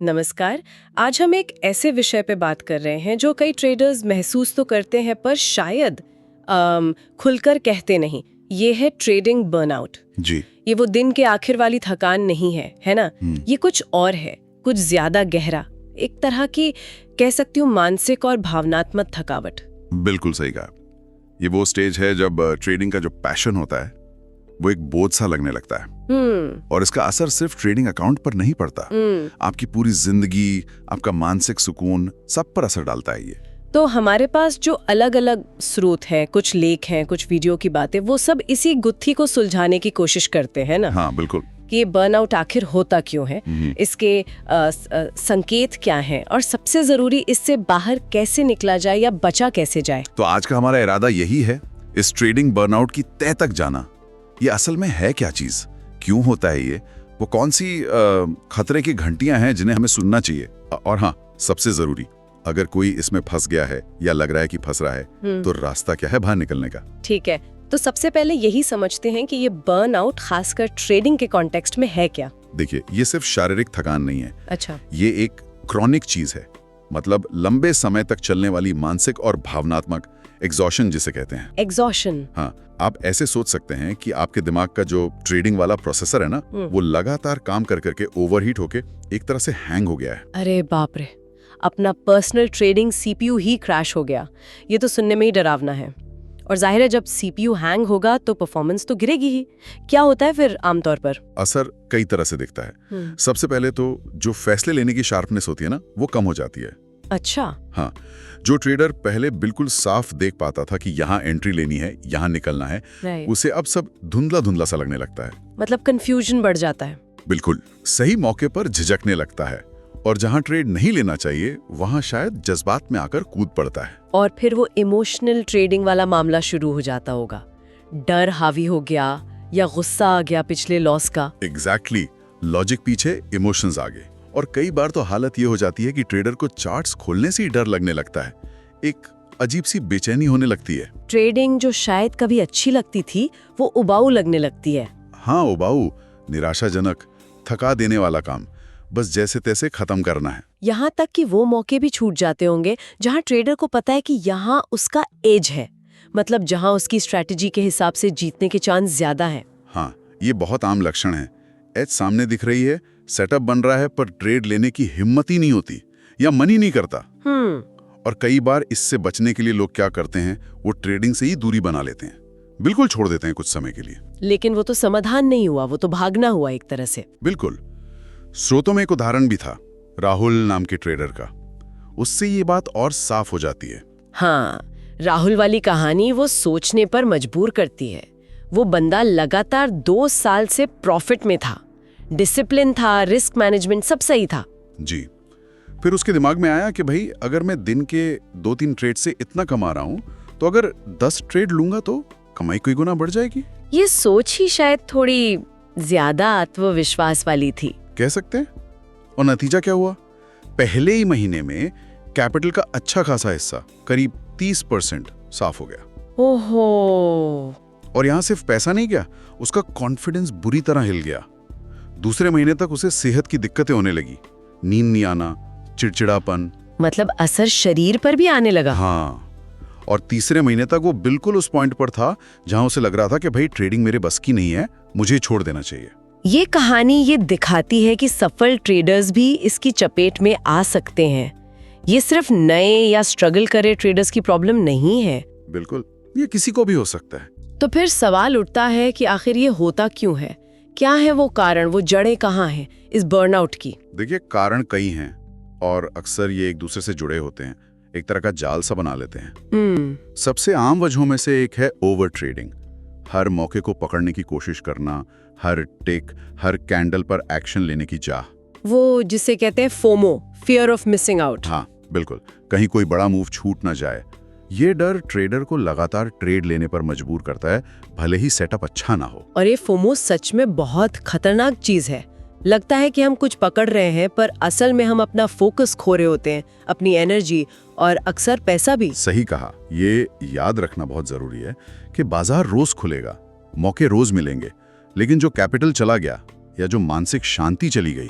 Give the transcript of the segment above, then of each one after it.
नमस्कार। आज हम एक ऐसे विषय पे बात कर रहे हैं जो कई ट्रेडर्स महसूस तो करते हैं पर शायद खुलकर कहते नहीं। ये है ट्रेडिंग बर्नआउट। जी। ये वो दिन के आखिर वाली थकान नहीं है, है ना? ये कुछ और है, कुछ ज्यादा गहरा, एक तरह की कह सकती हूँ मानसिक और भावनात्मक थकावट। बिल्कुल सही कहा। ये वो स्टेज है जब ट्रेडिंग का जो पैशन होता है वो एक बोझ सा लगने लगता है। और इसका असर सिर्फ ट्रेडिंग अकाउंट पर नहीं पड़ता, आपकी पूरी जिंदगी, आपका मानसिक सुकून, सब पर असर डालता है ये। तो हमारे पास जो अलग अलग स्रोत हैं, कुछ लेख हैं, कुछ वीडियो की बातें, वो सब इसी गुत्थी को सुलझाने की कोशिश करते हैं ना। हाँ बिल्कुल। कि ये बर्नआउट आखिर होता क्यों है, इसके संकेत क्या हैं, और सबसे जरूरी इससे बाहर कैसे निकला जाए या बचा कैसे जाए। तो आज का हमारा इरादा यही है, इस ट्रेडिंग बर्नआउट की तह तक जाना। ये असल में है क्या चीज, क्यों होता है ये, वो कौन सी खतरे की घंटियां हैं जिन्हें हमें सुनना चाहिए। और हाँ, सबसे जरूरी, अगर कोई इसमें फंस गया है या लग रहा है कि फंस रहा है, तो रास्ता क्या है बाहर निकलने का। ठीक है, तो सबसे पहले यही समझते हैं कि ये बर्नआउट खासकर ट्रेडिंग के कॉन्टेक्स्ट में है क्या। देखिए, ये सिर्फ शारीरिक थकान नहीं है। अच्छा। ये एक क्रॉनिक चीज है, मतलब लंबे समय तक चलने वाली मानसिक और भावनात्मक एग्जॉशन जिसे कहते हैं। एग्जॉशन। हाँ, आप ऐसे सोच सकते हैं कि आपके दिमाग का जो ट्रेडिंग वाला प्रोसेसर है ना, वो लगातार काम कर करके ओवरहीट होके एक तरह से हैंग हो गया है। अरे बाप रे, अपना पर्सनल ट्रेडिंग सीपीयू ही क्रैश हो गया। ये तो सुनने में ही डरावना है। और जाहिर है, जब सीपीयू हैंग होगा तो परफॉर्मेंस तो गिरेगी ही। क्या होता है फिर आमतौर पर? असर कई तरह से दिखता है। सबसे पहले तो जो फैसले लेने की शार्पनेस होती है ना, वो कम हो जाती है। अच्छा। हाँ, जो ट्रेडर पहले बिल्कुल साफ देख पाता था कि यहाँ एंट्री लेनी है, यहाँ निकलना है, उसे अब सब धुंधला धुंधला सा लगने लगता है। मतलब कंफ्यूजन बढ़ जाता है। बिल्कुल सही मौके पर झिझकने लगता है, और जहाँ ट्रेड नहीं लेना चाहिए वहाँ शायद जज्बात में आकर कूद पड़ता है। और फिर वो इमोशनल ट्रेडिंग वाला मामला शुरू हो जाता होगा। डर हावी हो गया या गुस्सा आ गया पिछले लॉस का। एग्जैक्टली, लॉजिक पीछे इमोशंस आ गए। और कई बार तो हालत ये हो जाती है कि ट्रेडर को चार्ट्स खोलने से ही डर लगने लगता है, एक अजीब सी बेचैनी होने लगती है। ट्रेडिंग जो शायद कभी अच्छी लगती थी, वो उबाऊ लगने लगती है। हाँ, उबाऊ, निराशाजनक, थका देने वाला काम, बस जैसे तैसे खत्म करना है। यहाँ तक कि वो मौके भी छूट जाते होंगे जहाँ ट्रेडर को पता है कि यहाँ उसका एज है, मतलब जहाँ उसकी स्ट्रैटेजी के हिसाब से जीतने के चांस ज्यादा है। हाँ, ये बहुत आम लक्षण है। एज सामने दिख रही है, सेटअप बन रहा है, पर ट्रेड लेने की हिम्मत ही नहीं होती या मन ही नहीं करता। और कई बार इससे बचने के लिए लोग क्या करते हैं, वो ट्रेडिंग से ही दूरी बना लेते हैं, बिल्कुल छोड़ देते हैं कुछ समय के लिए। लेकिन वो तो समाधान नहीं हुआ, वो तो भागना हुआ एक तरह से। बिल्कुल। स्रोतों में एक उदाहरण भी था, राहुल नाम के ट्रेडर का। उससे ये बात और साफ हो जाती है। हाँ, राहुल वाली कहानी वो सोचने पर मजबूर करती है। वो बंदा लगातार 2 साल से प्रॉफिट में था, डिसिप्लिन था, रिस्क मैनेजमेंट सब सही था। जी। फिर उसके दिमाग में आया कि भाई, अगर मैं दिन के 2-3 ट्रेड से इतना कमा रहा हूं, तो अगर 10 ट्रेड लूंगा तो कमाई कई गुना बढ़ जाएगी। ये सोच ही शायद थोड़ी ज्यादा आत्मविश्वास वाली थी, कह सकते हैं। और नतीजा क्या हुआ? पहले ही महीने में कैपिटल का अच्छा खासा हिस्सा, करीब 30% साफ हो गया। ओहो। और यहां सिर्फ पैसा नहीं गया, उसका कॉन्फिडेंस बुरी तरह हिल गया। दूसरे महीने तक उसे सेहत की दिक्कतें होने लगी, नींद नहीं आना, चिड़चिड़ापन, मतलब असर शरीर पर भी आने लगा। हाँ। और तीसरे महीने तक वो बिल्कुल उस पॉइंट पर था जहां उसे लग रहा था कि भाई ट्रेडिंग मेरे बस की नहीं है, मुझे छोड़ देना चाहिए। ये कहानी ये दिखाती है कि सफल ट्रेडर्स भी इसकी चपेट में आ सकते हैं। ये सिर्फ नए या स्ट्रगल करे ट्रेडर्स की प्रॉब्लम नहीं है। बिल्कुल, ये किसी को भी हो सकता है। तो फिर सवाल उठता है कि आखिर ये होता क्यों है? क्या है वो कारण, वो जड़ें कहाँ हैं इस बर्नआउट की? देखिए, कारण कई हैं और अक्सर ये एक दूसरे से जुड़े होते हैं, एक तरह का जाल सा बना लेते हैं। सबसे आम वजहों में से एक है ओवर ट्रेडिंग। हर मौके को पकड़ने की कोशिश करना, हर टिक, हर कैंडल पर एक्शन लेने की चाह, वो जिसे कहते हैं FOMO, fear of missing out. हाँ बिल्कुल, कहीं कोई बड़ा मूव छूट ना जाए। ये डर ट्रेडर को लगातार ट्रेड लेने पर मजबूर करता है, भले ही सेटअप अच्छा ना हो। और ये फोमो सच में बहुत खतरनाक चीज है। लगता है कि हम कुछ पकड़ रहे हैं, पर असल में हम अपना फोकस खो रहे होते हैं, अपनी एनर्जी और अक्सर पैसा भी। सही कहा। ये याद रखना बहुत जरूरी है कि बाजार रोज खुलेगा, मौके रोज मिलेंगे, लेकिन जो कैपिटल चला गया या जो मानसिक शांति चली गई,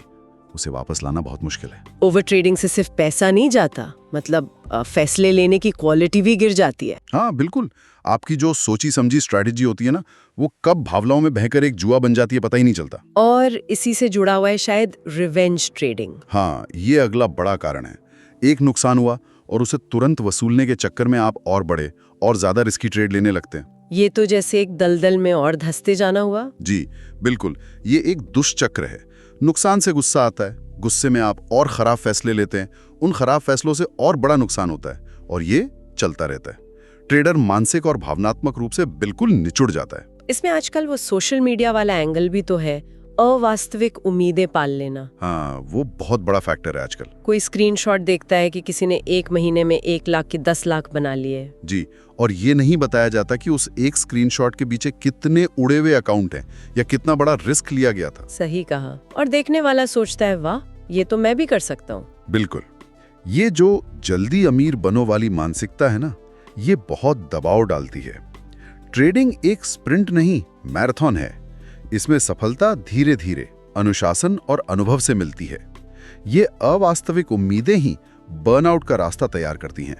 उसे वापस लाना बहुत मुश्किल है। ओवर ट्रेडिंग से सिर्फ पैसा नहीं जाता, मतलब फैसले लेने की क्वालिटी भी गिर जाती है। हाँ बिल्कुल, आपकी जो सोची समझी स्ट्रैटेजी होती है ना, वो कब भावनाओं में बहकर एक जुआ बन जाती है पता ही नहीं चलता। और इसी से जुड़ा हुआ है शायद रिवेंज ट्रेडिंग। हाँ, ये अगला बड़ा कारण है। एक नुकसान हुआ और उसे तुरंत वसूलने के चक्कर में आप और बड़े और ज्यादा रिस्की ट्रेड लेने लगते हैं। ये तो जैसे एक दलदल में और धंसते जाना हुआ। जी बिल्कुल, ये एक दुष्चक्र है। नुकसान से गुस्सा आता है, गुस्से में आप और खराब फैसले लेते हैं, उन खराब फैसलों से और बड़ा नुकसान होता है, और ये चलता रहता है। ट्रेडर मानसिक और भावनात्मक रूप से बिल्कुल निचुड़ जाता है। इसमें आजकल वो सोशल मीडिया वाला एंगल भी तो है, अवास्तविक उम्मीदें पाल लेना। हाँ, वो बहुत बड़ा फैक्टर है आजकल। कोई स्क्रीनशॉट देखता है कि किसी ने 1 महीने में 1 लाख के 10 लाख बना लिए। जी, और ये नहीं बताया जाता कि उस एक स्क्रीनशॉट के पीछे कितने उड़े हुए अकाउंट हैं या कितना बड़ा रिस्क लिया गया था। सही कहा। और देखने वाला सोचता है, वाह, ये तो मैं भी कर सकता हूँ। बिल्कुल, ये जो जल्दी अमीर बनो वाली मानसिकता है ना, ये बहुत दबाव डालती है। ट्रेडिंग एक स्प्रिंट नहीं, मैराथन है। इसमें सफलता धीरे धीरे अनुशासन और अनुभव से मिलती है। ये अवास्तविक उम्मीदें ही बर्नआउट का रास्ता तैयार करती हैं।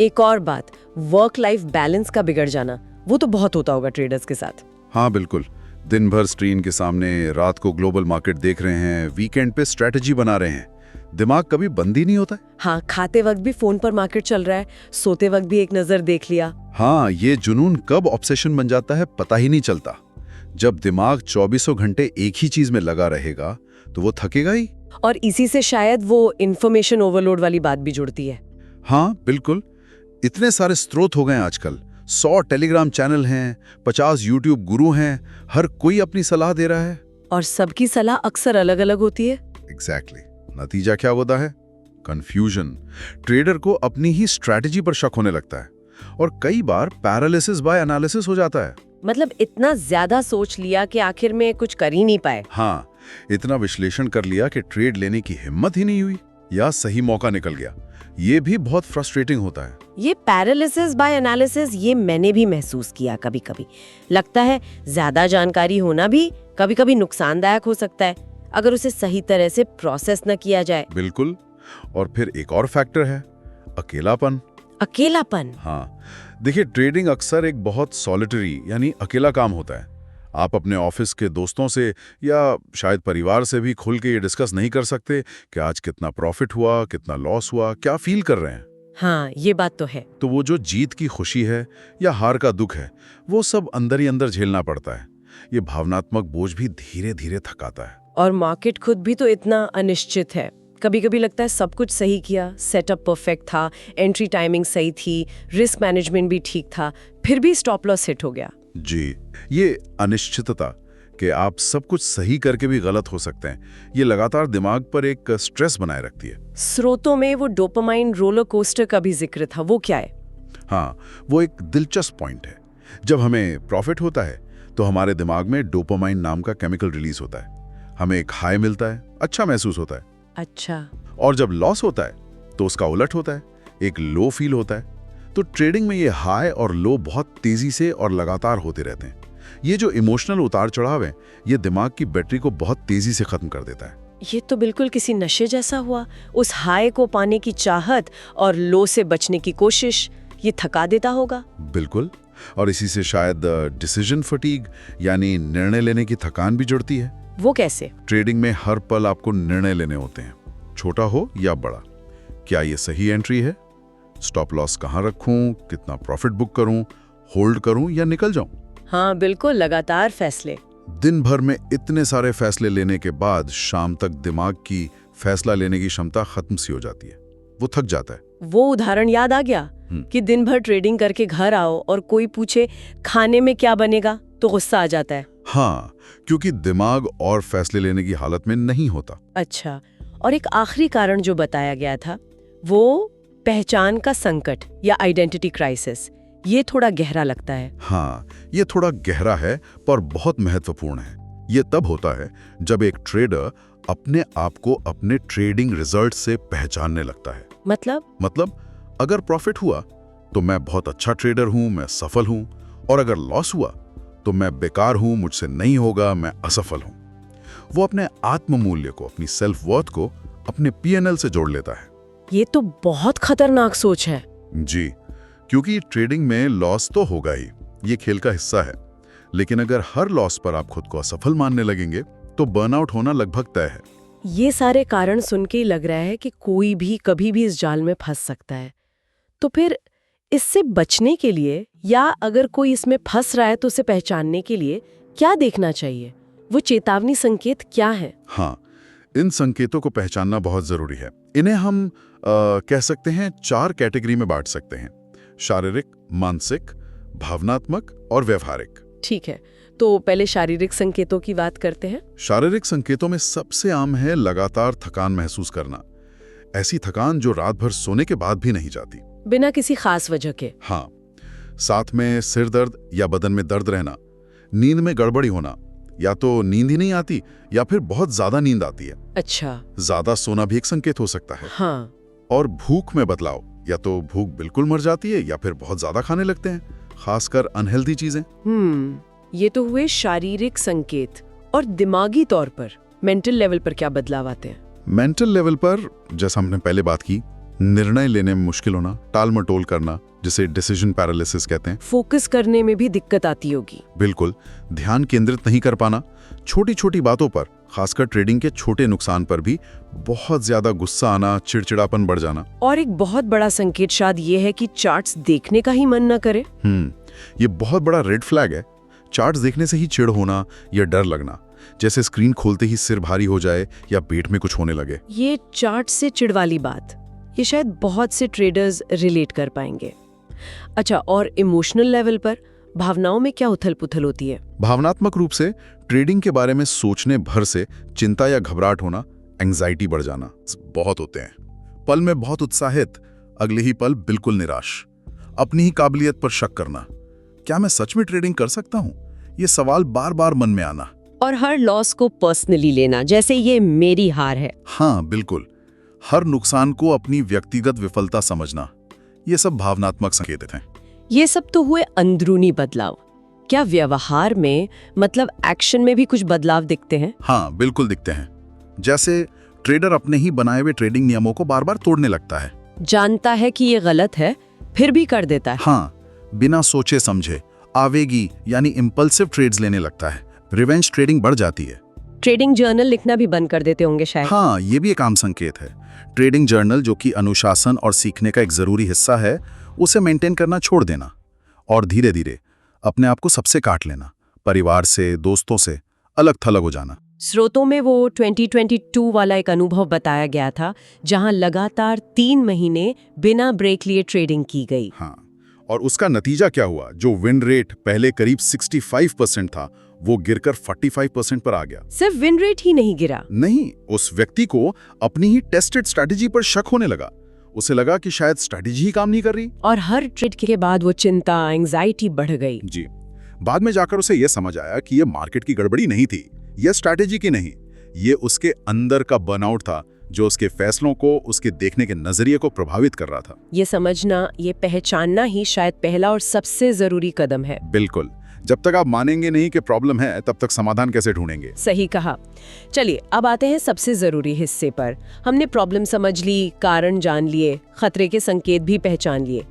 एक और बात, वर्क लाइफ बैलेंस का बिगड़ जाना, वो तो बहुत होता होगा ट्रेडर्स के साथ। हाँ बिल्कुल, दिन भर स्क्रीन के सामने, रात को ग्लोबल मार्केट देख रहे हैं, वीकेंड पे स्ट्रेटजी बना रहे हैं, दिमाग कभी बंद ही नहीं होता। हाँ, खाते वक्त भी फोन पर मार्केट चल रहा है, सोते वक्त भी एक नजर देख लिया। हाँ, ये जुनून कब ऑब्सेशन बन जाता है पता ही नहीं चलता। जब दिमाग 24 घंटे एक ही चीज में लगा रहेगा तो वो थकेगा ही। और इसी से शायद वो इंफॉर्मेशन ओवरलोड वाली बात भी जुड़ती है। हाँ बिल्कुल, इतने सारे स्रोत हो गए आजकल, 100 टेलीग्राम चैनल हैं, 50 यूट्यूब गुरु हैं, हर कोई अपनी सलाह दे रहा है। और सबकी सलाह अक्सर अलग अलग होती है। एग्जैक्टली, नतीजा क्या होता है? कंफ्यूजन। ट्रेडर को अपनी ही स्ट्रैटेजी पर शक होने लगता है और कई बार पैरालिसिस बाय एनालिसिस हो जाता है। मतलब इतना ज्यादा सोच लिया कि आखिर में कुछ कर ही नहीं पाए। हाँ, इतना विश्लेषण कर लिया कि ट्रेड लेने की हिम्मत ही नहीं हुई या सही मौका निकल गया। ये भी बहुत फ्रस्ट्रेटिंग होता है। ये पैरालिसिस बाय एनालिसिस, ये मैंने भी महसूस किया कभी कभी। लगता है ज्यादा जानकारी होना भी कभी कभी नुकसानदायक हो सकता है अगर उसे सही तरह से प्रोसेस न किया जाए। बिल्कुल, और फिर एक और फैक्टर है, अकेलापन। अकेलापन? हाँ, देखिए, ट्रेडिंग अक्सर एक बहुत सॉलिटरी यानी अकेला काम होता है। आप अपने ऑफिस के दोस्तों से या शायद परिवार से भी खुल के ये डिस्कस नहीं कर सकते कि आज कितना प्रॉफिट हुआ, कितना लॉस हुआ, क्या फील कर रहे हैं। हाँ, ये बात तो है। तो वो जो जीत की खुशी है या हार का दुख है, वो सब अंदर ही अंदर झेलना पड़ता है। ये भावनात्मक बोझ भी धीरे धीरे थकाता है। और मार्केट खुद भी तो इतना अनिश्चित है। कभी कभी लगता है सब कुछ सही किया, सेटअप परफेक्ट था, एंट्री टाइमिंग सही थी, रिस्क मैनेजमेंट भी ठीक था, फिर भी स्टॉप लॉस हिट हो गया। जी, ये अनिश्चितता कि आप सब कुछ सही करके भी गलत हो सकते हैं, ये लगातार दिमाग पर एक स्ट्रेस बनाए रखती है। स्रोतों में वो डोपामाइन रोलर कोस्टर का भी जिक्र था, वो क्या है? हाँ, वो एक दिलचस्प पॉइंट है। जब हमें प्रॉफिट होता है तो हमारे दिमाग में डोपामाइन नाम का केमिकल रिलीज होता है। हमें एक हाई मिलता है, अच्छा महसूस होता है। अच्छा। और जब लॉस होता है तो उसका उलट होता है, एक लो फील होता है। तो ट्रेडिंग में ये हाई और लो बहुत तेजी से और लगातार होते रहते हैं। ये जो इमोशनल उतार चढ़ाव है, ये दिमाग की बैटरी को बहुत तेजी से खत्म कर देता है। ये तो बिल्कुल किसी नशे जैसा हुआ। उस हाई को पाने की चाहत और लो से बचने की कोशिश, ये थका देता होगा। बिल्कुल, और इसी से शायद डिसीजन फटीग यानी निर्णय लेने की थकान भी जुड़ती है। वो कैसे? ट्रेडिंग में हर पल आपको निर्णय लेने होते हैं, छोटा हो या बड़ा। क्या ये सही एंट्री है? स्टॉप लॉस कहाँ रखूं? कितना प्रॉफिट बुक करूं? होल्ड करूं या निकल जाऊं? हाँ बिल्कुल, लगातार फैसले। दिन भर में इतने सारे फैसले लेने के बाद शाम तक दिमाग की फैसला लेने की क्षमता खत्म सी हो जाती है, वो थक जाता है। वो उदाहरण याद आ गया कि दिन भर ट्रेडिंग करके घर आओ और कोई पूछे खाने में क्या बनेगा तो गुस्सा आ जाता है। हाँ, क्योंकि दिमाग और फैसले लेने की हालत में नहीं होता। अच्छा, और एक आखिरी कारण जो बताया गया था, वो पहचान का संकट या आइडेंटिटी क्राइसिस। ये थोड़ा गहरा लगता है। हाँ, ये थोड़ा गहरा है पर बहुत महत्वपूर्ण है। ये तब होता है जब एक ट्रेडर अपने आप को अपने ट्रेडिंग रिजल्ट से पहचानने लगता है। मतलब अगर प्रॉफिट हुआ तो मैं बहुत अच्छा ट्रेडर हूं, मैं सफल हूं, और अगर लॉस हुआ तो मैं बेकार हूं, मुझसे नहीं होगा, मैं असफल हूं। वो अपने आत्ममूल्य को, अपनी सेल्फ वर्थ को अपने पीएनएल से जोड़ लेता है। ये तो बहुत खतरनाक सोच है। जी, क्योंकि ट्रेडिंग में लॉस तो होगा ही, ये खेल का हिस्सा है। लेकिन अगर हर लॉस पर आप खुद को असफल मानने लगेंगे तो बर्नआउट होना लगभग तय है। ये सारे कारण सुन के ही लग रहा है कि कोई भी कभी भी इस जाल में फंस सकता है। तो फिर इससे बचने के लिए, या अगर कोई इसमें फंस रहा है तो उसे पहचानने के लिए क्या देखना चाहिए? वो चेतावनी संकेत क्या है? हाँ, इन संकेतों को पहचानना बहुत जरूरी है। इन्हें हम कह सकते हैं 4 कैटेगरी में बांट सकते हैं: शारीरिक, मानसिक, भावनात्मक और व्यवहारिक। ठीक है, तो पहले शारीरिक संकेतों की बात करते हैं। शारीरिक संकेतों में सबसे आम है लगातार थकान महसूस करना। ऐसी थकान जो रात भर सोने के बाद भी नहीं जाती, बिना किसी खास वजह के। हाँ, साथ में सिर दर्द या बदन में दर्द रहना, नींद में गड़बड़ी होना, या तो नींद ही नहीं आती या फिर बहुत ज्यादा नींद आती है। अच्छा, ज्यादा सोना भी एक संकेत हो सकता है। हाँ। और भूख में बदलाव, या तो भूख बिल्कुल मर जाती है या फिर बहुत ज्यादा खाने लगते हैं, खासकर अनहेल्दी चीजें। ये तो हुए शारीरिक संकेत। और दिमागी तौर पर, मेंटल लेवल पर क्या बदलाव आते हैं? मेंटल लेवल पर, जैसा हमने पहले बात की, निर्णय लेने में मुश्किल होना, टाल मटोल करना, जिसे डिसीजन पैरालिसिस कहते हैं। फोकस करने में भी दिक्कत आती होगी। बिल्कुल, ध्यान केंद्रित नहीं कर पाना, छोटी छोटी बातों पर, खासकर ट्रेडिंग के छोटे नुकसान पर भी बहुत ज्यादा गुस्सा आना, चिड़चिड़ापन बढ़ जाना। और एक बहुत बड़ा संकेत शायद ये है कि चार्ट्स देखने का ही मन न करे। ये बहुत बड़ा रेड फ्लैग है। चार्ट्स देखने से ही चिढ़ होना या डर लगना, जैसे स्क्रीन खोलते ही सिर भारी हो जाए या पेट में कुछ होने लगे। ये चार्ट से चिढ़ वाली बात, ये शायद बहुत से ट्रेडर्स रिलेट कर पाएंगे। अच्छा, और इमोशनल लेवल पर भावनाओं में क्या उथल-पुथल होती है? भावनात्मक रूप से ट्रेडिंग के बारे में सोचने भर से चिंता या घबराहट होना, एंजाइटी बढ़ जाना बहुत होते हैं। पल में बहुत उत्साहित, अगले ही पल बिल्कुल निराश, अपनी ही काबिलियत पर शक करना, क्या मैं सच में ट्रेडिंग कर सकता हूं? ये सवाल बार बार मन में आना। और हर लॉस को पर्सनली लेना, जैसे ये मेरी हार है। हाँ बिल्कुल, हर नुकसान को अपनी व्यक्तिगत विफलता समझना, ये सब भावनात्मक संकेत हैं। ये सब तो हुए अंदरूनी बदलाव। क्या व्यवहार में, मतलब एक्शन में भी कुछ बदलाव दिखते हैं? हाँ बिल्कुल दिखते हैं। जैसे ट्रेडर अपने ही बनाए हुए ट्रेडिंग नियमों को बार बार तोड़ने लगता है। जानता है कि ये गलत है, फिर भी कर देता है। हाँ, बिना सोचे समझे आवेगी यानी इम्पल्सिव ट्रेड्स लेने लगता है। रिवेंज ट्रेडिंग बढ़ जाती है। ट्रेडिंग जर्नल लिखना भी बंद कर देते होंगे शायद। हाँ, ये भी एक आम संकेत है। ट्रेडिंग जर्नल, जो कि अनुशासन और सीखने का एक जरूरी हिस्सा है, उसे मेंटेन करना छोड़ देना और धीरे धीरे अपने आप को सबसे काट लेना, परिवार से, दोस्तों से अलग थलग हो जाना। स्रोतों में वो 2022 वाला एक अनुभव बताया गया था, जहां लगातार 3 महीने बिना ब्रेक लिए ट्रेडिंग की गई। हाँ, और उसका नतीजा क्या हुआ? जो विन रेट पहले करीब 65% था, वो गिरकर 45% पर आ गया। सिर्फ विन रेट ही नहीं गिरा। नहीं, उस व्यक्ति को अपनी ही टेस्टेड स्ट्रैटेजी पर शक होने लगा। उसे लगा कि शायद स्ट्रैटेजी ही काम नहीं कर रही। और हर ट्रेड के बाद वो चिंता, एंजाइटी बढ़ गई। जी, बाद में जाकर उसे यह समझ आया कि ये मार्केट की गड़बड़ी नहीं थी, यह स्ट्रैटेजी की नहीं, ये उसके अंदर का बर्नआउट था, जो उसके फैसलों को, उसके देखने के नजरिए को प्रभावित कर रहा था। ये समझना, ये पहचानना ही शायद पहला और सबसे जरूरी कदम है। बिल्कुल, जब तक आप मानेंगे नहीं कि प्रॉब्लम है, तब तक समाधान कैसे ढूंढेंगे? सही कहा। चलिए अब आते हैं सबसे जरूरी हिस्से पर। हमने प्रॉब्लम समझ ली, कारण जान लिए, खतरे के संकेत भी पहचान लिए।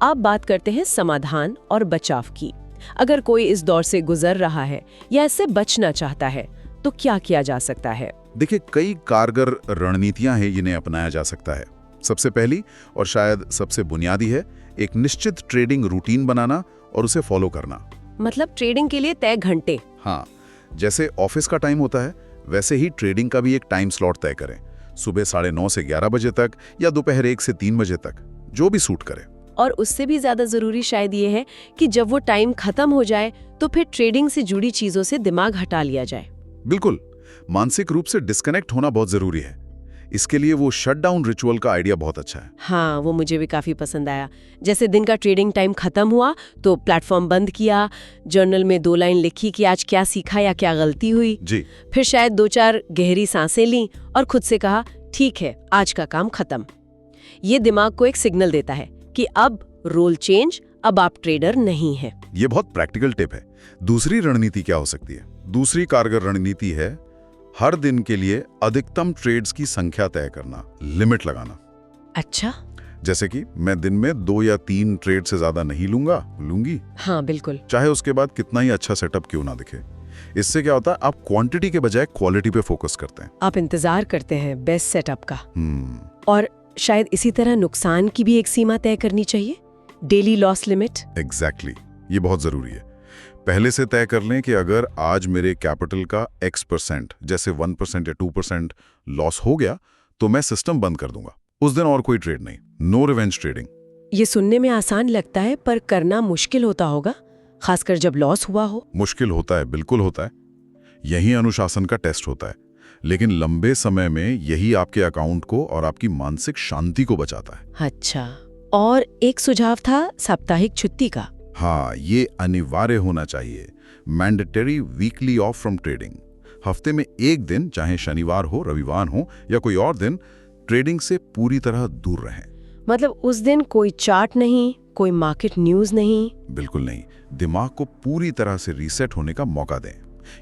अब बात करते हैं समाधान और बचाव की। अगर कोई इस दौर से गुजर रहा है या इससे बचना चाहता है, तो क्या किया जा सकता है? देखिए, कई कारगर रणनीतियां हैं जिन्हें अपनाया जा सकता है। सबसे पहली और शायद सबसे बुनियादी है एक निश्चित ट्रेडिंग रूटीन बनाना और उसे फॉलो करना। मतलब ट्रेडिंग के लिए तय घंटे? हाँ, जैसे ऑफिस का टाइम होता है, वैसे ही ट्रेडिंग का भी एक टाइम स्लॉट तय करें। सुबह 9:30 से 11 बजे तक या दोपहर 1 से 3 बजे तक, जो भी सूट करे। और उससे भी ज्यादा जरूरी शायद ये है कि जब वो टाइम खत्म हो जाए तो फिर ट्रेडिंग से जुड़ी चीजों से दिमाग हटा लिया जाए। बिल्कुल, मानसिक रूप से डिस्कनेक्ट होना बहुत जरूरी है। इसके लिए वो शटडाउन रिचुअल का आइडिया बहुत अच्छा है। हाँ, वो मुझे भी काफी पसंद आया। जैसे दिन का ट्रेडिंग टाइम खत्म हुआ तो प्लेटफॉर्म बंद किया, जर्नल में 2 लाइन लिखी कि आज क्या सीखा या क्या गलती हुई जी। फिर शायद 2-4 गहरी सांसें ली और खुद से कहा, ठीक है, आज का काम खत्म। ये दिमाग को एक सिग्नल देता है कि अब रोल चेंज, अब आप ट्रेडर नहीं हैं। ये बहुत प्रैक्टिकल टिप है। दूसरी रणनीति क्या हो सकती है? दूसरी कारगर रणनीति है हर दिन के लिए अधिकतम ट्रेड्स की संख्या तय करना, लिमिट लगाना। अच्छा। जैसे कि मैं दिन में 2 या 3 ट्रेड से ज्यादा नहीं लूंगी। हाँ बिल्कुल। चाहे उसके बाद कितना ही अच्छा सेटअप क्यों ना दिखे। इससे क्या होता है, आप क्वांटिटी के बजाय क्वालिटी पे फोकस करते हैं। आप इंतजार करते हैं बेस्ट सेटअप का। और शायद इसी तरह नुकसान की भी एक सीमा तय करनी चाहिए, डेली लॉस लिमिट। एग्जैक्टली, ये बहुत जरूरी है। पहले से तय कर लें कि अगर आज मेरे कैपिटल का X%, जैसे 1% या 2% लॉस हो गया तो मैं सिस्टम बंद कर दूंगा। उस दिन और कोई ट्रेड नहीं, नो रिवेंज ट्रेडिंग। ये सुनने में आसान लगता है पर करना मुश्किल होता होगा, खासकर जब लॉस हुआ हो। मुश्किल होता है, बिल्कुल होता है। यही अनुशासन का टेस्ट होता है, लेकिन लंबे समय में यही आपके अकाउंट को और आपकी मानसिक शांति को बचाता है। अच्छा, और एक सुझाव था साप्ताहिक छुट्टी का। हाँ, ये अनिवार्य होना चाहिए। Mandatory weekly off from trading. हफ्ते में एक दिन, चाहे शनिवार हो, रविवार हो या कोई और दिन, ट्रेडिंग से पूरी तरह दूर रहें। मतलब उस दिन कोई चार्ट नहीं, कोई मार्केट न्यूज नहीं? बिल्कुल नहीं। दिमाग को पूरी तरह से रीसेट होने का मौका दें।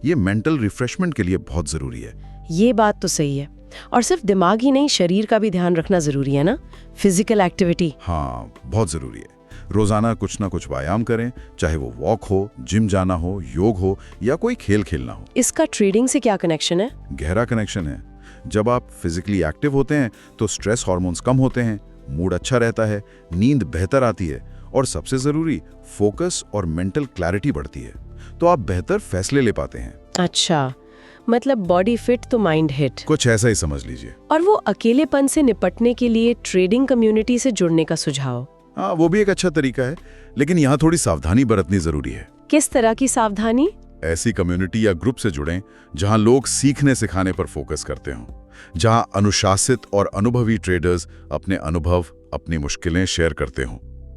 ये मेंटल रिफ्रेशमेंट के लिए बहुत जरूरी है। ये बात तो सही है। और सिर्फ दिमाग ही नहीं, शरीर का भी ध्यान रखना जरूरी है ना, फिजिकल एक्टिविटी। हाँ, बहुत जरूरी है। रोजाना कुछ ना कुछ व्यायाम करें, चाहे वो वॉक हो, जिम जाना हो, योग हो या कोई खेल खेलना हो। इसका ट्रेडिंग से क्या कनेक्शन है? गहरा कनेक्शन है। जब आप फिजिकली एक्टिव होते हैं तो स्ट्रेस हार्मोन्स कम होते हैं, मूड अच्छा रहता है, नींद बेहतर आती है और सबसे जरूरी फोकस और मेंटल क्लैरिटी बढ़ती है, तो आप बेहतर फैसले ले पाते हैं। अच्छा, मतलब बॉडी फिट तो माइंड हिट। कुछ ऐसा ही समझ लीजिए। और वो अकेलेपन से निपटने के लिए ट्रेडिंग कम्युनिटी से जुड़ने का सुझाव? हाँ, वो भी एक अच्छा तरीका है, लेकिन यहाँ थोड़ी सावधानी बरतनी जरूरी है। किस तरह की सावधानी? ऐसी कम्युनिटी या ग्रुप से जुड़ें जहां लोग सीखने सिखाने पर फोकस करते हों, जहां अनुशासित और अनुभवी ट्रेडर्स अपने अनुभव, अपनी मुश्किलें शेयर करते हों,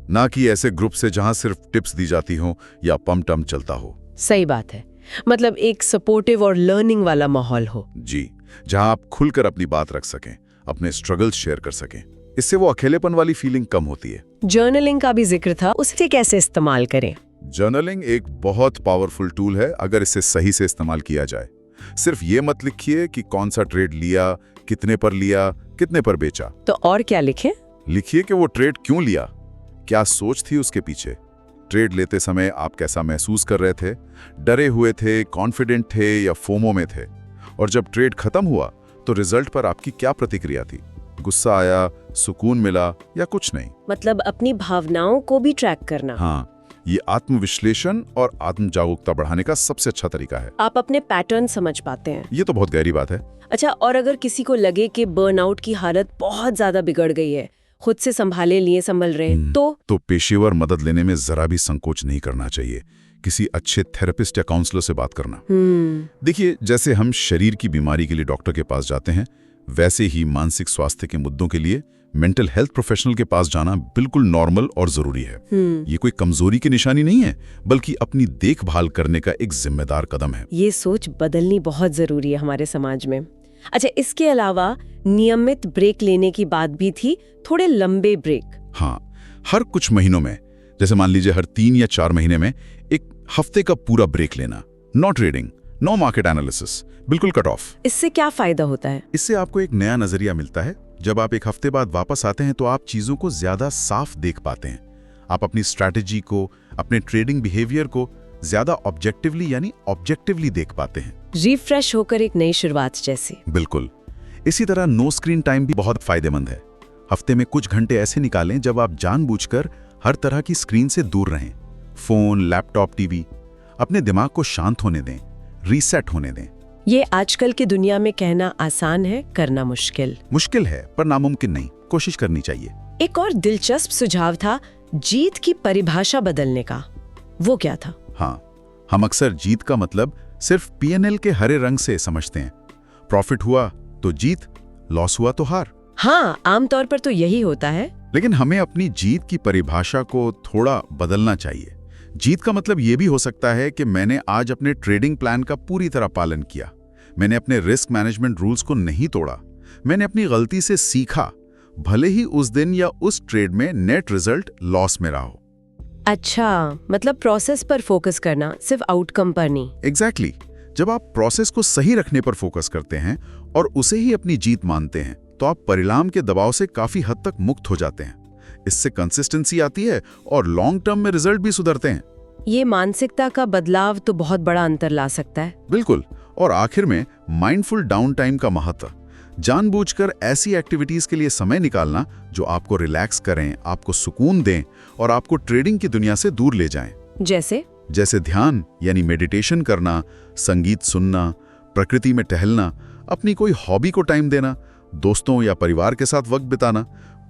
ना कि ऐसे ग्रुप से जहां सिर्फ टिप्स दी जाती हों या पम टम चलता हो। सही बात है, मतलब एक सपोर्टिव और लर्निंग वाला माहौल हो। जी, जहां आप खुलकर अपनी बात रख सकें, अपने स्ट्रगल्स शेयर कर सकें। इससे वो अकेलेपन वाली फीलिंग कम होती है। जर्नलिंग का भी जिक्र था, उसे कैसे इस्तेमाल करें? जर्नलिंग एक बहुत पावरफुल टूल है अगर इसे सही से इस्तेमाल किया जाए। सिर्फ ये मत लिखिए कि कौन सा ट्रेड लिया, कितने पर बेचा। तो और क्या लिखें? लिखिए कि वो ट्रेड क्यों लिया, क्या सोच थी उसके पीछे, ट्रेड लेते समय आप कैसा महसूस कर रहे थे, डरे हुए थे, कॉन्फिडेंट थे या फोमो में थे, और जब ट्रेड खत्म हुआ तो रिजल्ट पर आपकी क्या प्रतिक्रिया थी, गुस्सा आया, सुकून मिला या कुछ नहीं। मतलब अपनी भावनाओं को भी ट्रैक करना। हाँ, ये आत्मविश्लेषण और आत्म जागरूकता बढ़ाने का सबसे अच्छा तरीका है। आप अपने पैटर्न समझ पाते हैं। ये तो बहुत गहरी बात है। अच्छा, और अगर किसी को लगे कि बर्नआउट की हालत बहुत ज्यादा बिगड़ गई है, खुद से संभल रहे हैं, तो पेशेवर मदद लेने में जरा भी संकोच नहीं करना चाहिए। किसी अच्छे थेरेपिस्ट या काउंसलर से बात करना। देखिए, जैसे हम शरीर की बीमारी के लिए डॉक्टर के पास जाते हैं, वैसे ही मानसिक स्वास्थ्य के मुद्दों के लिए मेंटल हेल्थ प्रोफेशनल के पास जाना बिल्कुल नॉर्मल और जरूरी है। ये कोई कमजोरी की निशानी नहीं है, बल्कि अपनी देखभाल करने का एक जिम्मेदार कदम है। ये सोच बदलनी बहुत जरूरी है हमारे समाज में। अच्छा, इसके अलावा नियमित ब्रेक लेने की बात भी थी, थोड़े लंबे ब्रेक। हाँ, हर कुछ महीनों में, जैसे मान लीजिए हर 3 या 4 महीने में एक हफ्ते का पूरा ब्रेक लेना। No trading, no market analysis, बिल्कुल कट ऑफ। इससे क्या फायदा होता है? इससे आपको एक नया नजरिया मिलता है। जब आप एक हफ्ते बाद वापस आते हैं तो आप चीजों को ज्यादा साफ देख पाते हैं। आप अपनी स्ट्रैटेजी को, अपने ट्रेडिंग बिहेवियर को ज्यादा ऑब्जेक्टिवली देख पाते हैं। रिफ्रेश होकर एक नई शुरुआत जैसी। बिल्कुल। इसी तरह नो स्क्रीन टाइम भी बहुत फायदेमंद है। हफ्ते में कुछ घंटे ऐसे निकालें जब आप जानबूझकर हर तरह की स्क्रीन से दूर रहें। Phone, laptop, TV. अपने दिमाग को शांत होने दें, रीसेट होने दें। ये आजकल की दुनिया में कहना आसान है, करना मुश्किल है, पर नामुमकिन नहीं। कोशिश करनी चाहिए। एक और दिलचस्प सुझाव था जीत की परिभाषा बदलने का। वो क्या था? हाँ, हम अक्सर जीत का मतलब सिर्फ P&L के हरे रंग से समझते हैं। प्रॉफिट हुआ तो जीत, लॉस हुआ तो हार। हाँ, आमतौर पर तो यही होता है। लेकिन हमें अपनी जीत की परिभाषा को थोड़ा बदलना चाहिए। जीत का मतलब ये भी हो सकता है कि मैंने आज अपने ट्रेडिंग प्लान का पूरी तरह पालन किया, मैंने अपने रिस्क मैनेजमेंट रूल्स को नहीं तोड़ा, मैंने अपनी गलती से सीखा, भले ही उस दिन या उस ट्रेड में नेट रिजल्ट लॉस में रहा हो। अच्छा, मतलब प्रोसेस पर फोकस करना, सिर्फ आउटकम पर नहीं। एग्जैक्टली। जब आप प्रोसेस को सही रखने पर फोकस करते हैं और उसे ही अपनी जीत मानते हैं तो आप परिणाम के दबाव से काफी हद तक मुक्त हो जाते हैं। इससे कंसिस्टेंसी आती है और लॉन्ग टर्म में रिजल्ट भी सुधरते हैं। ये मानसिकता का बदलाव तो बहुत बड़ा अंतर ला सकता है। बिल्कुल। और आखिर में माइंडफुल डाउन टाइम का महत्व। जानबूझकर ऐसी एक्टिविटीज के लिए समय निकालना जो आपको रिलैक्स करें, आपको सुकून दें और आपको ट्रेडिंग की दुनिया से दूर ले जाएं। जैसे ध्यान यानी मेडिटेशन करना, संगीत सुनना, प्रकृति में टहलना, अपनी कोई हॉबी को टाइम देना, दोस्तों या परिवार के साथ वक्त बिताना,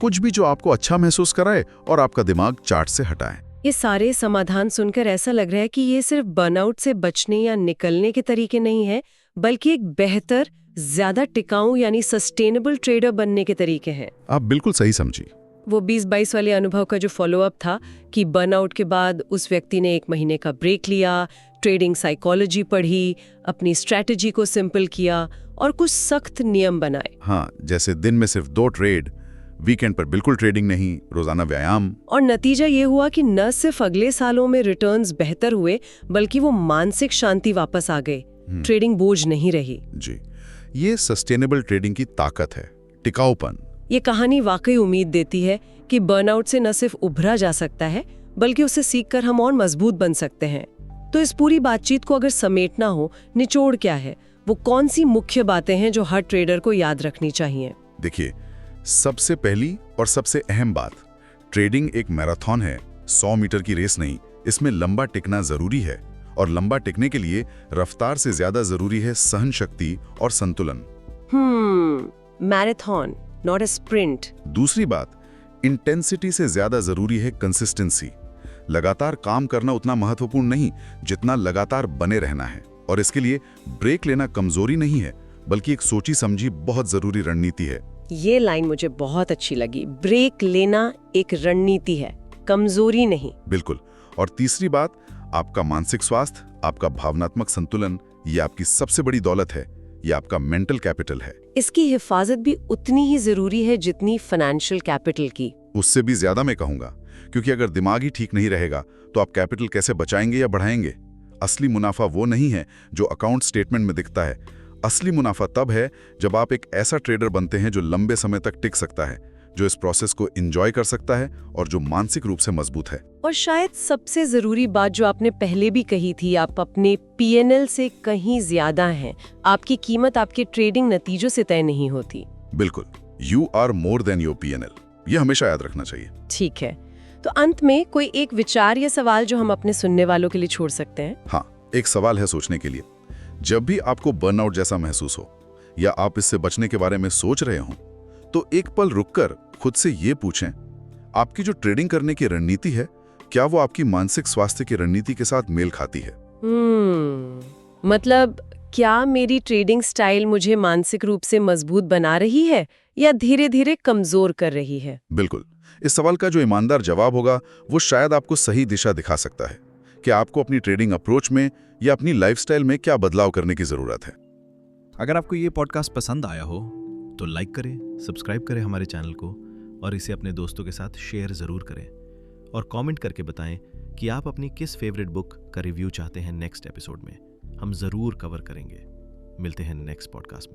कुछ भी जो आपको अच्छा महसूस कराए और आपका दिमाग चार्ट से हटाए। ये सारे समाधान सुनकर ऐसा लग रहा है कि ये सिर्फ बर्नआउट से बचने या निकलने के तरीके नहीं है, बल्कि एक बेहतर, ज्यादा टिकाऊ यानी सस्टेनेबल ट्रेडर बनने के तरीके हैं। आप बिल्कुल सही समझी। वो 20-22 वाले अनुभव का जो फॉलोअप था कि बर्नआउट के बाद उस व्यक्ति ने 1 महीने का ब्रेक लिया, ट्रेडिंग साइकोलॉजी पढ़ी, अपनी स्ट्रैटेजी को सिंपल किया और कुछ सख्त नियम बनाए। हाँ, जैसे दिन में सिर्फ 2 ट्रेड, वीकेंड पर बिल्कुल ट्रेडिंग नहीं, रोजाना व्यायाम। और नतीजा ये हुआ कि न सिर्फ अगले सालों में रिटर्न्स बेहतर हुए, बल्कि वो मानसिक शांति वापस आ गई। ट्रेडिंग बोझ नहीं रही। जी, ये सस्टेनेबल ट्रेडिंग की ताकत है, टिकाऊपन। ये कहानी वाकई उम्मीद देती है कि बर्नआउट से न सिर्फ उभरा जा सकता है, बल्कि उसे सीखकर हम और मजबूत बन सकते हैं। तो इस पूरी बातचीत को अगर समेटना हो, निचोड़ क्या है? वो कौन सी मुख्य बातें हैं जो हर ट्रेडर को याद रखनी चाहिए? देखिए, सबसे पहली और सबसे अहम बात, ट्रेडिंग एक मैराथन है, 100 मीटर की रेस नहीं। इसमें लंबा टिकना जरूरी है और लंबा टिकने के लिए रफ्तार से ज्यादा जरूरी है सहन शक्ति और संतुलन। Marathon, not a sprint. दूसरी बात, इंटेंसिटी से ज्यादा जरूरी है कंसिस्टेंसी। लगातार काम करना उतना महत्वपूर्ण नहीं जितना लगातार बने रहना है। और इसके लिए ब्रेक लेना कमजोरी नहीं है, बल्कि एक सोची समझी बहुत जरूरी रणनीति है। ये लाइन मुझे बहुत अच्छी लगी। ब्रेक लेना एक रणनीति है, कमजोरी नहीं। बिल्कुल। और तीसरी बात, आपका मानसिक स्वास्थ्य, आपका भावनात्मक संतुलन, ये आपकी सबसे बड़ी दौलत है। ये आपका मेंटल कैपिटल है। इसकी हिफाजत भी उतनी ही जरूरी है जितनी फाइनेंशियल कैपिटल की। उससे भी ज्यादा मैं कहूंगा, क्योंकि अगर दिमाग ही ठीक नहीं रहेगा तो आप कैपिटल कैसे बचाएंगे या बढ़ाएंगे? असली मुनाफा वो नहीं है जो अकाउंट स्टेटमेंट में दिखता है। असली मुनाफा तब है जब आप एक ऐसा ट्रेडर बनते हैं जो लंबे समय तक टिक सकता है, जो इस प्रोसेस को एंजॉय कर सकता है और जो मानसिक रूप से मजबूत है। और शायद सबसे जरूरी बात जो आपने पहले भी कही थी, आप अपने पीएनएल से कहीं ज्यादा हैं। आपकी कीमत आपके ट्रेडिंग नतीजों से तय नहीं होती। बिल्कुल, you are more than your PNL. ये हमेशा याद रखना चाहिए। ठीक है, तो अंत में कोई एक विचार या सवाल जो हम अपने सुनने वालों के लिए छोड़ सकते हैं? हाँ, एक सवाल है सोचने के लिए। जब भी आपको बर्नआउट जैसा महसूस हो या आप इससे बचने के बारे में सोच रहे हो, तो एक पल रुककर खुद से ये पूछें, आपकी जो ट्रेडिंग करने की रणनीति है, क्या वो आपकी मानसिक स्वास्थ्य की रणनीति के साथ मेल खाती है? मतलब क्या मेरी ट्रेडिंग स्टाइल मुझे मानसिक रूप से मजबूत बना रही है या धीरे धीरे कमजोर कर रही है? बिल्कुल। इस सवाल का जो ईमानदार जवाब होगा वो शायद आपको सही दिशा दिखा सकता है कि आपको अपनी ट्रेडिंग अप्रोच में या अपनी लाइफस्टाइल में क्या बदलाव करने की जरूरत है। अगर आपको ये पॉडकास्ट पसंद आया हो तो लाइक करें, सब्सक्राइब करें हमारे चैनल को और इसे अपने दोस्तों के साथ शेयर ज़रूर करें। और कमेंट करके बताएं कि आप अपनी किस फेवरेट बुक का रिव्यू चाहते हैं नेक्स्ट एपिसोड में। हम ज़रूर कवर करेंगे। मिलते हैं नेक्स्ट पॉडकास्ट में।